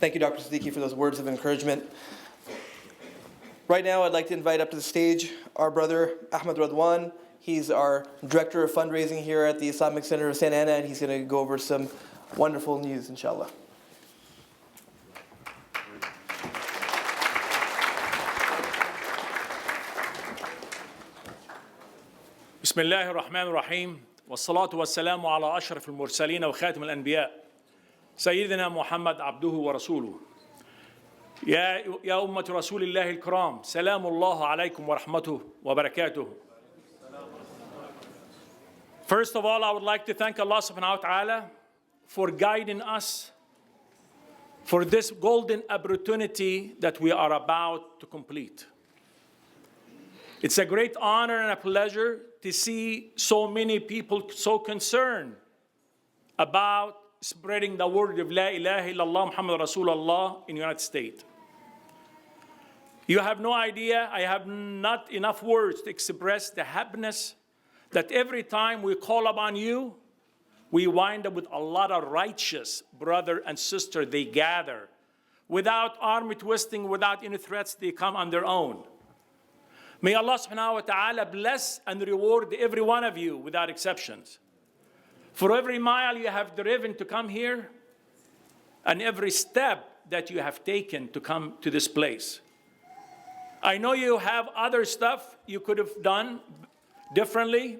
Thank you, Dr. Siddiqui, for those words of encouragement. Right now, I'd like to invite up to the stage our brother, Ahmad Radwan. He's our Director of Fundraising here at the Islamic Center of Santa Ana, and he's going to go over some wonderful news, inshallah. بسم الله الرحمن الرحيم والصلاة والسلام على أشرف المرسلين وخاتم الأنبياء سيدنا محمد عبده ورسوله يا أمة رسول الله الكرام سلام الله عليكم ورحمته وبركاته. First of all, I would like to thank Allah subhanahu wa ta'ala for guiding us for this golden opportunity that we are about to complete. It's a great honor and a pleasure to see so many people so concerned about spreading the word of La ilaha illallah Muhammad Rasulullah in the United States. You have no idea, I have not enough words to express the happiness that every time we call upon you, we wind up with a lot of righteous brother and sister. They gather without arm twisting, without any threats. They come on their own. May Allah subhanahu wa ta'ala bless and reward every one of you without exceptions. For every mile you have driven to come here, and every step that you have taken to come to this place. I know you have other stuff you could have done differently.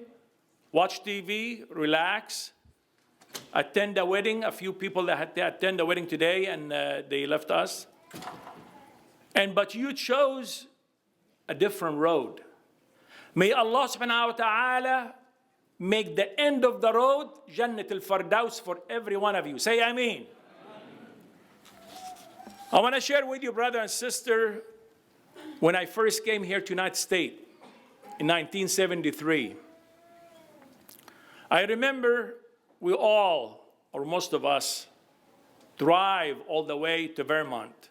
Watch TV, relax, attend a wedding. A few people that had to attend a wedding today and they left us. But you chose a different road. May Allah subhanahu wa ta'ala make the end of the road Jannat al-Firdaus for every one of you. Say Ameen. I want to share with you, brother and sister, when I first came here to the United States in 1973. I remember we all, or most of us, drive all the way to Vermont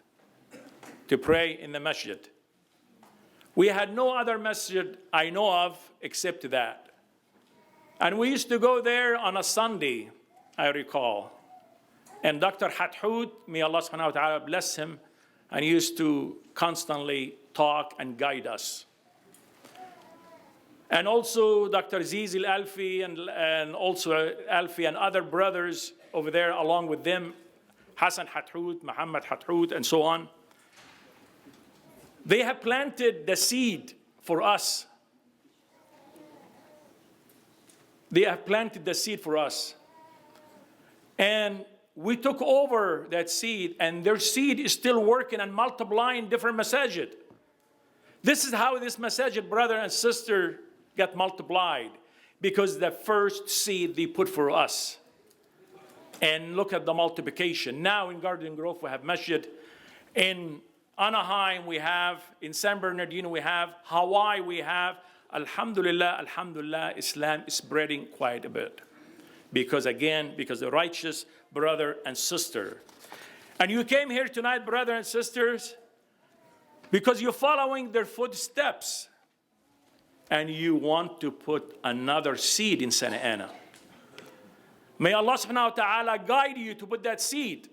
to pray in the masjid. We had no other masjid I know of except that. And we used to go there on a Sunday, I recall. And Dr. Hathoud, may Allah subhanahu wa ta'ala bless him, and he used to constantly talk and guide us. And also Dr. Zizi al-Alfi and also Alfi and other brothers over there along with them, Hassan Hathoud, Muhammad Hathoud, and so on. They have planted the seed for us. They have planted the seed for us. And we took over that seed, and their seed is still working and multiplying different masajid. This is how this masajid, brother and sister, got multiplied, because the first seed they put for us. And look at the multiplication. Now in Garden Grove we have masjid. In Anaheim we have. In San Bernardino we have. Hawaii we have. Alhamdulillah, alhamdulillah, Islam is spreading quite a bit. Because the righteous brother and sister. And you came here tonight, brother and sisters, because you're following their footsteps. And you want to put another seed in Santa Ana. May Allah subhanahu wa ta'ala guide you to put that seed.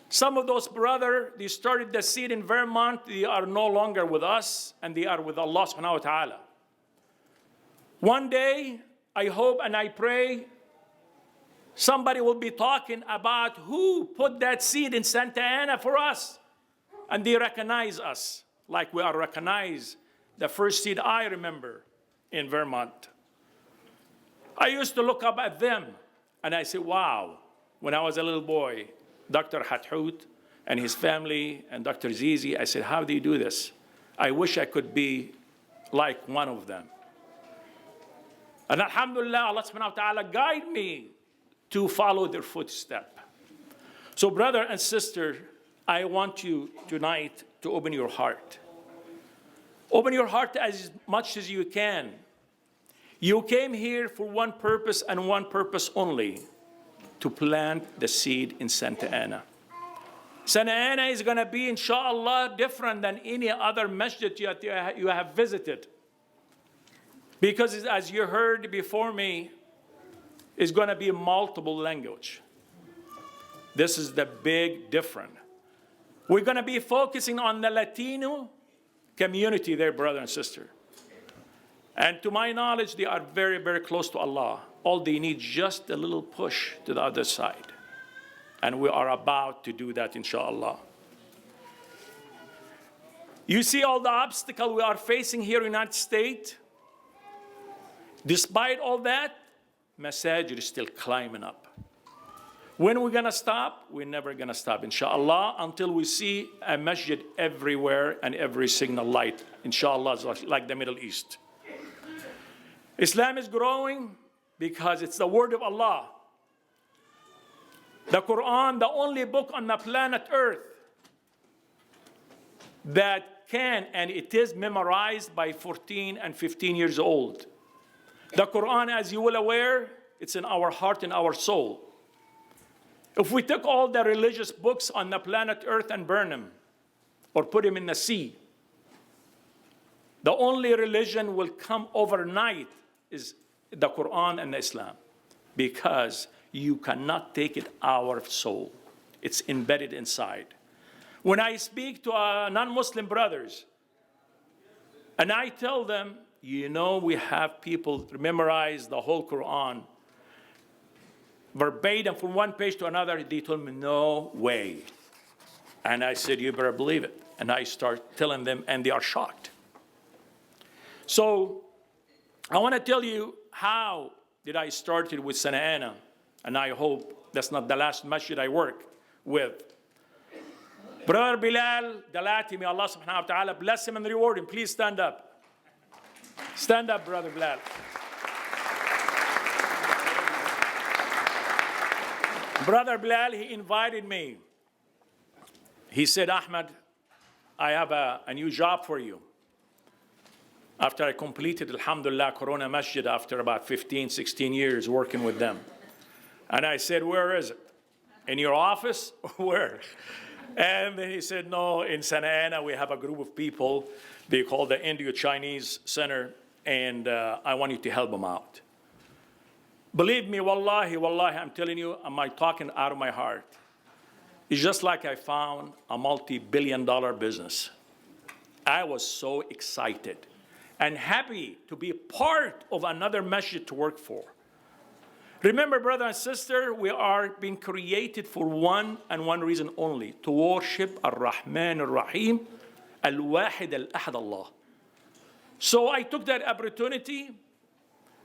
Some of those brothers, they started the seed in Vermont. They are no longer with us, and they are with Allah subhanahu wa ta'ala. One day, I hope and I pray, somebody will be talking about who put that seed in Santa Ana for us. And they recognize us like we are recognized. The first seed I remember in Vermont. I used to look up at them and I said, wow, when I was a little boy, Dr. Hathoud and his family and Dr. Zizi, I said, how do you do this? I wish I could be like one of them. And alhamdulillah, Allah subhanahu wa ta'ala guide me to follow their footstep. So brother and sister, I want you tonight to open your heart. Open your heart as much as you can. You came here for one purpose and one purpose only, to plant the seed in Santa Ana. Santa Ana is going to be, inshallah, different than any other masjid you have visited. Because as you heard before me, it's going to be multiple language. This is the big difference. We're going to be focusing on the Latino community there, brother and sister. And to my knowledge, they are very, very close to Allah. All they need just a little push to the other side. And we are about to do that, inshallah. You see all the obstacles we are facing here in the United States? Despite all that, masajid is still climbing up. When are we going to stop? We're never going to stop, inshallah, until we see a masjid everywhere and every signal light, inshallah, like the Middle East. Islam is growing because it's the word of Allah. The Quran, the only book on the planet Earth that can, and it is memorized by 14 and 15 years old. The Quran, as you will aware, it's in our heart and our soul. If we took all the religious books on the planet Earth and burn them, or put them in the sea, the only religion will come overnight is the Quran and Islam, because you cannot take it out of soul. It's embedded inside. When I speak to non-Muslim brothers, and I tell them, you know, we have people memorize the whole Quran verbatim from one page to another, they told me, no way. And I said, you better believe it. And I start telling them, and they are shocked. So I want to tell you how did I started with Santa Ana, and I hope that's not the last masjid I work with. Brother Bilal Dalati, may Allah subhanahu wa ta'ala bless him and reward him. Please stand up. Stand up, Brother Bilal. Brother Bilal, he invited me. He said, Ahmad, I have a new job for you. After I completed, alhamdulillah, Corona Masjid after about 15, 16 years working with them. And I said, where is it? In your office? Where? And then he said, no, in Santa Ana, we have a group of people. They call the Indo-Chinese Center, and I want you to help them out. Believe me, wallahi, wallahi, I'm telling you, I'm talking out of my heart. It's just like I found a multi-billion-dollar business. I was so excited and happy to be part of another masjid to work for. Remember, brother and sister, we are being created for one and one reason only, to worship Ar-Rahman Ar-Rahim, Al-Wahid Al-Ahad Allah. So I took that opportunity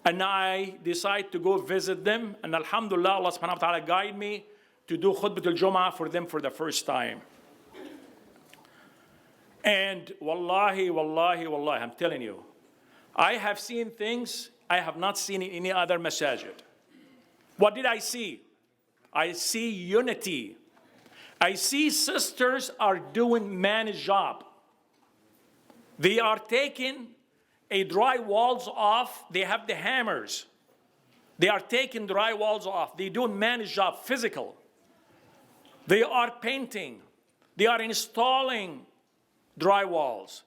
and I decided to go visit them. And alhamdulillah, Allah subhanahu wa ta'ala guided me to do khutbah al-Jum'ah for them for the first time. And wallahi, wallahi, wallahi, I'm telling you, I have seen things I have not seen in any other masajid. What did I see? I see unity. I see sisters are doing man's job. They are taking a dry walls off. They have the hammers. They are taking dry walls off. They do man's job, physical. They are painting. They are installing dry walls.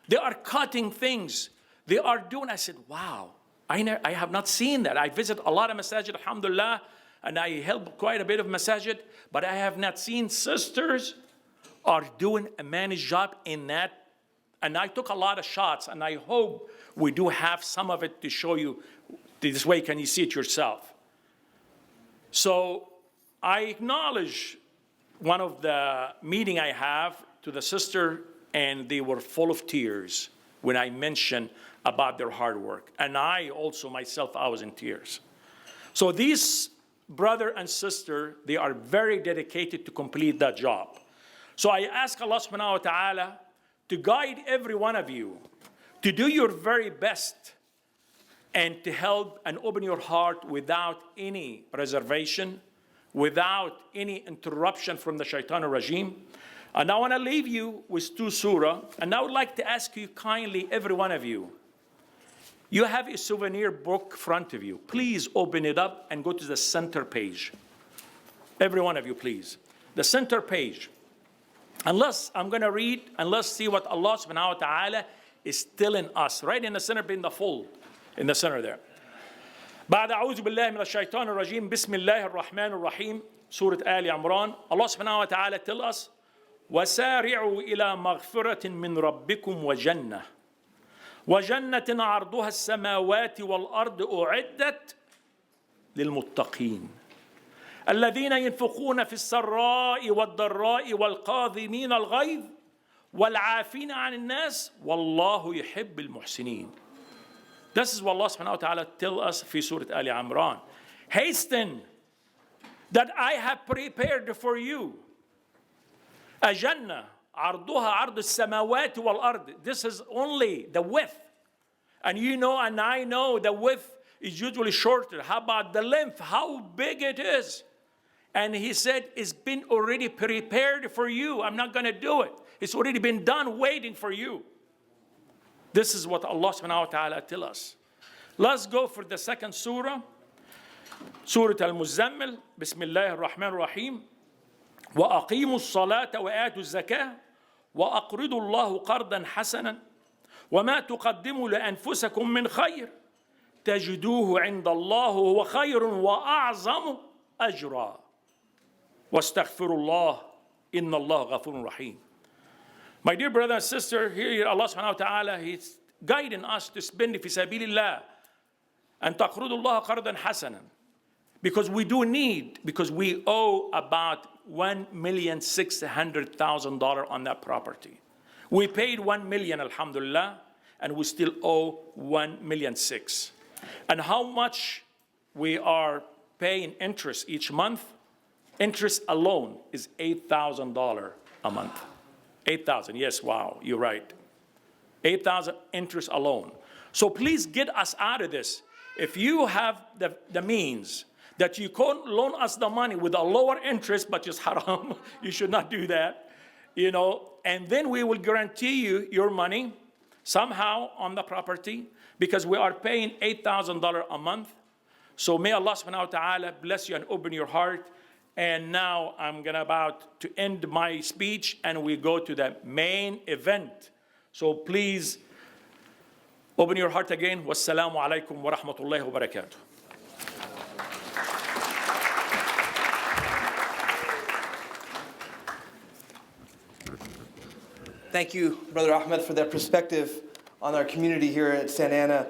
They are cutting things. They are doing, I said, wow, I have not seen that. I visit a lot of masajid, alhamdulillah, and I help quite a bit of masajid, but I have not seen sisters are doing a man's job in that. And I took a lot of shots, and I hope we do have some of it to show you. This way, can you see it yourself? So I acknowledge one of the meeting I have to the sister, and they were full of tears when I mentioned about their hard work. And I also myself, I was in tears. So these brother and sister, they are very dedicated to complete that job. So I ask Allah subhanahu wa ta'ala to guide every one of you to do your very best and to help and open your heart without any reservation, without any interruption from the shaitan regime. And I want to leave you with 2 surah, and I would like to ask you kindly, every one of you, you have a souvenir book in front of you. Please open it up and go to the center page. Every one of you, please. The center page. Unless I'm going to read, and let's see what Allah subhanahu wa ta'ala is telling us. Right in the center, in the fold, in the center there. بعد أعوذ بالله من الشيطان الرجيم بسم الله الرحمن الرحيم Surah Ali Imran, Allah subhanahu wa ta'ala tell us, وَسَارِعُوا إِلَى مَغْفِرَةٍ مِّن رَبِّكُمْ وَجَنَّةٍ وَجَنَّةٍ عَرْضُهَا السَّمَاوَاتِ وَالْأَرْضُ أُعِدَّتْ لِلْمُتَّقِينَ الَّذِينَ ينفقون في السراء والضراء والقاظمين الغيظ والعافين عن الناس والله يحب المحسنين. This is what Allah subhanahu wa ta'ala tell us في Surah Ali Imran. Hasten that I have prepared for you a Jannah عرضها عرض السماوات والأرض. This is only the width. And you know and I know the width is usually shorter. How about the length? How big it is? And he said, it's been already prepared for you. I'm not going to do it. It's already been done waiting for you. This is what Allah subhanahu wa ta'ala tell us. Let's go for the second surah. Surah Al-Muzammil. Bismillah ar-Rahman ar-Rahim. وَأَقِيمُوا الصَّلَاةَ وَآتُوا الزَّكَاةَ وَأَقْرِضُوا اللَّهُ قَرْضًا حَسَنًا وَمَا تُقَدِّمُوا لَأَنفُسَكُم مِّنْ خَيْرٍ تَجِدُوهُ عِندَ اللَّهِ وَهُوَ خَيْرٌ وَأَعْظَمُ أَجْرًا وَاسْتَغْفِرُوا اللَّهَ إِنَّ اللَّهَ غَفُورٌ رَحِيمٌ. My dear brother and sister, here Allah subhanahu wa ta'ala, He's guiding us to spend fi sabilillah and taqrudu Allah qardan hasanan. Because we do need, because we owe about $1,600,000 on that property. We paid $1 million, alhamdulillah, and we still owe $1,600,000. And how much we are paying interest each month? Interest alone is $8,000 a month. 8,000, yes, wow, you're right. 8,000 interest alone. So please get us out of this. If you have the means that you can loan us the money with a lower interest, but just haram, you should not do that, you know, and then we will guarantee you your money somehow on the property because we are paying $8,000 a month. So may Allah subhanahu wa ta'ala bless you and open your heart. And now I'm about to end my speech and we go to the main event. So please open your heart again. Wassalamu alaikum wa rahmatullahi wa barakatuh. Thank you, Brother Ahmed, for that perspective on our community here at Santa Ana.